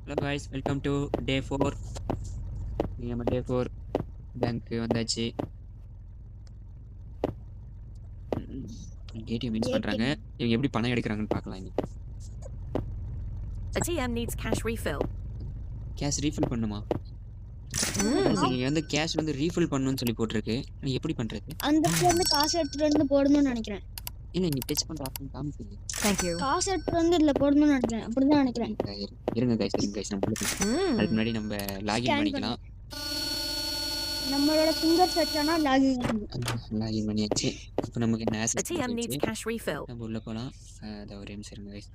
Hello guys, welcome to day 4. நம்ம டே 4 பேங்க்கு வந்தாச்சு. ATM use பண்ணுறாங்க. இவங்க எப்படி பணம் எடுக்கிறாங்கன்னு பார்க்கலாம். இன்னைக்கு ATM needs cash refill. Cash refill பண்ணுமா? இங்கே வந்து கேஷ் வந்து ரீஃபில் பண்ணணும்னு சொல்லி போட்டிருக்கு. நீ எப்படி பண்ணுறது? அந்த இடத்துல இருந்து காசு எடுத்துட்டு வந்து போடணும்னு நினைக்கிறேன். இல்லை, இங்கே டச் பண்ணுற ஆப்ஷன் காமிக்குது. Thank you. காசு எடுத்துட்டு வந்து இதுல போடணும்னு நினைக்கிறேன். அப்படிதான் நினைக்கிறேன். இருங்க கைஸ், நம்ம அதுக்கு முன்னாடி நம்ம லாகின் Scan பண்ணிக்கலாம். நம்மளோட ஃபிங்கர்ஸ் வச்சானா லாகின் லாகின் பண்ணியாச்சு. இப்போ நமக்கு என்ன access ATM needs cash refill. நம்ம உள்ளே போகலாம். அதை ஒரு நிமிஷம் இருங்க கைஸ்.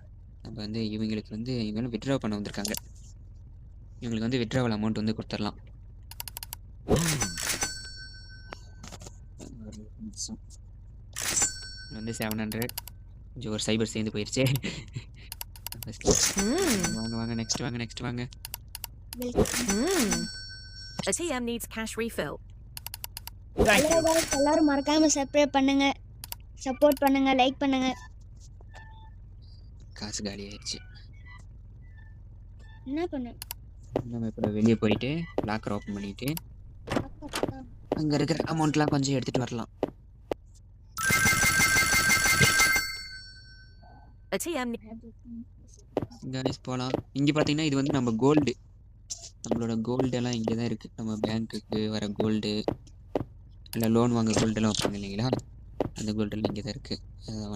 நம்ம வந்து இவங்களுக்கு வந்து இவங்க வித்ட்ரா பண்ண வந்திருக்காங்க. இவங்களுக்கு வந்து வித்ட்ராவல் அமௌண்ட் வந்து கொடுத்துடலாம். வந்து 700 கொஞ்சம் ஒரு சைபர் சேர்ந்து போயிடுச்சு. வாங்க நெக்ஸ்ட் வாங்க. ATM needs cash refill. எல்லாரும் மறக்காம சப்ஸ்கிரைப் பண்ணுங்க, சப்போர்ட் பண்ணுங்க, லைக் பண்ணுங்க. காசு காலி ஆயிடுச்சு. என்ன பண்ணு? நம்ம இப்போ வெளியே போயிட்டு லாக்கர் ஓப்பன் பண்ணிட்டு அங்கே இருக்கிற அமௌண்ட்லாம் கொஞ்சம் எடுத்துகிட்டு வரலாம். ATM இங்கே போகலாம். இங்கே பார்த்தீங்கன்னா இது வந்து நம்ம கோல்டு, நம்மளோட கோல்டெல்லாம் இங்கே தான் இருக்குது. நம்ம பேங்க்குக்கு வர கோல்டு இல்லை லோன் வாங்க கோல்டெல்லாம் வைப்பாங்க இல்லைங்களா, அந்த கோல்டெல்லாம் இங்கே தான் இருக்குது.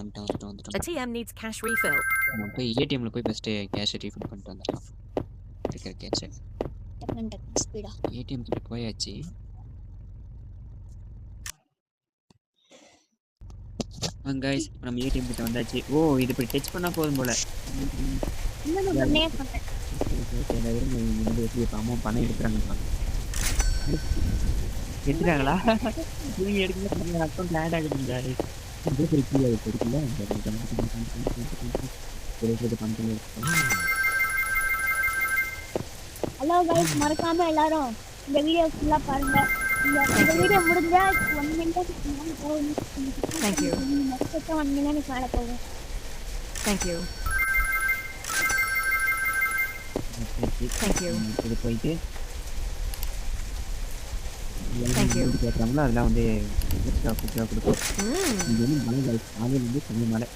வந்துட்டோம். ATM needs cash refill. நம்ம போய் ஏடிஎம்மில் போய் ஃபஸ்ட்டு கேஷை ரீஃபண்ட் பண்ணிட்டு வந்துடலாம். இருக்கிற கேஷை ஸ்பீடா ஏடிஎம் கிட்ட போயாச்சு. கைஸ், நம்ம ஏடிஎம் கிட்ட வந்தாச்சு. ஓ, இது இப்படி டச் பண்ணா போதும் போல. அம்மா பணம் எடுக்கிறாங்களா? எடுத்துட்டாங்களா? நீங்க எடுக்கணும் அக்கௌண்ட் ஆட் ஆகுதுங்க. ஹலோ गाइस, மறக்காம எல்லாரும் இந்த வீடியோ ஃபுல்லா பாருங்க. இந்த வீடியோ முடிஞ்சா 1 மினிட் மேல போகும். Thank you. நெக்ஸ்ட் 1 மினிட் மேல போகும். Thank you. Thank you. இது போயிட்டு Thank you. கேட்குறாங்களோ அதெல்லாம் வந்து எக்ஸ்ட்ரா கொடுக்கும். இது வந்து மழை காலையில் வந்து கொஞ்சம் மழை.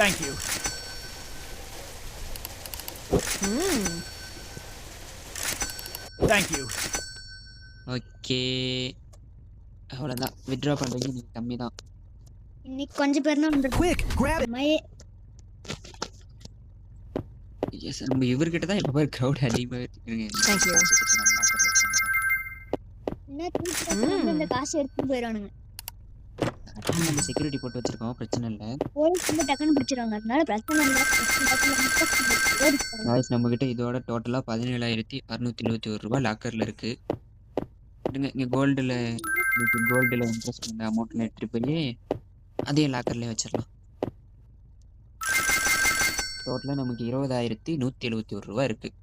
Thank you. Thank you. Okay, அவ்வளோதான். வித்ட்ரா பண்ணுறது நீங்கள் கம்மி தான். இன்னைக்கு கொஞ்சம் பேர் தான் வந்து Quick, grab it. எஸ், நம்ம இவர்கிட்ட தான் எப்போ க்ரௌட் அதிகமாக இருக்குங்க. Thank you. என்ன தூக்கிட்டு இந்த காசு எடுத்து போயிடுவானுங்க. நம்ம செக்யூரிட்டி போட்டு வச்சிருக்கோம், பிரச்சனை இல்லை. போலீஸ் வந்து டக்குன்னு பிடிச்சிருவாங்க, அதனால பிரச்சனை இல்லை. காய்ஸ், நம்மக்கிட்ட இதோட டோட்டலாக 17,621 ரூபா லாக்கரில் இருக்குது. இங்கே கோல்டில் இன்ட்ரெஸ்ட் பண்ண அமௌண்ட்டில் எடுத்துகிட்டு போய் அதே லாக்கர்லேயே வச்சிடலாம். டோட்டலாக நமக்கு 20,171 ரூபா இருக்குது.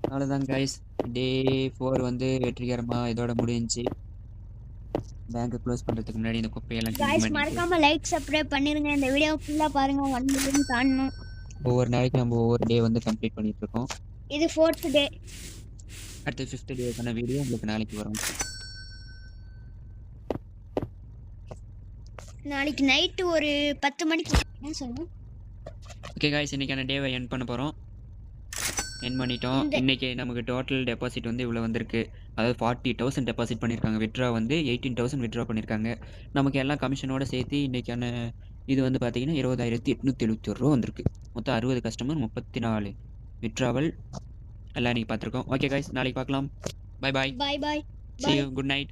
அவ்வளோதான் காய்ஸ், டே 4 வந்து வெற்றிகரமாக இதோட முடிஞ்சிச்சு. பேங்க் க்ளோஸ் பண்ணுறதுக்கு முன்னாடி இந்த குப்பையெல்லாம் clean गाइस, பண்ணிட்டு மறக்காம லைக் சப்ஸ்கிரைப் பண்ணிருங்க. இந்த வீடியோ ஃபுல்லா பாருங்க. 1 மில்லியன் தாண்டணும். ஒவ்வொரு நாளைக்கு நம்ம ஒவ்வொரு டே வந்து கம்ப்ளீட் பண்ணிட்டு இருக்கோம். இது 4th டே. அடுத்த 5th டேக்கான வீடியோ உங்களுக்கு நாளைக்கு வரும். நாளைக்கு நைட் ஒரு 10 மணிக்கு என்ன சொல்லணும்? ஓகே காய்ஸ், இன்றைக்கான டேவை எண்ட் பண்ண போகிறோம். எண்ட் பண்ணிட்டோம். இன்றைக்கி நமக்கு டோட்டல் டெபாசிட் வந்து இவ்வளோ வந்திருக்கு. அதாவது 40,000 டெபாசிட் பண்ணியிருக்காங்க. வித்ட்ரா வந்து 18,000 வித்ட்ரா பண்ணியிருக்காங்க. நமக்கு எல்லாம் கமிஷனோடு சேர்த்து இன்றைக்கான இது வந்து பார்த்திங்கன்னா 20,871 ரூபா வந்திருக்கு. மொத்தம் 60 கஸ்டமர், 34 வித்ட்ராவல் எல்லாம் இன்றைக்கி பார்த்துருக்கோம். ஓகே காய்ஸ், நாளைக்கு பார்க்கலாம். Bye bye. Bye bye. See you. Good night.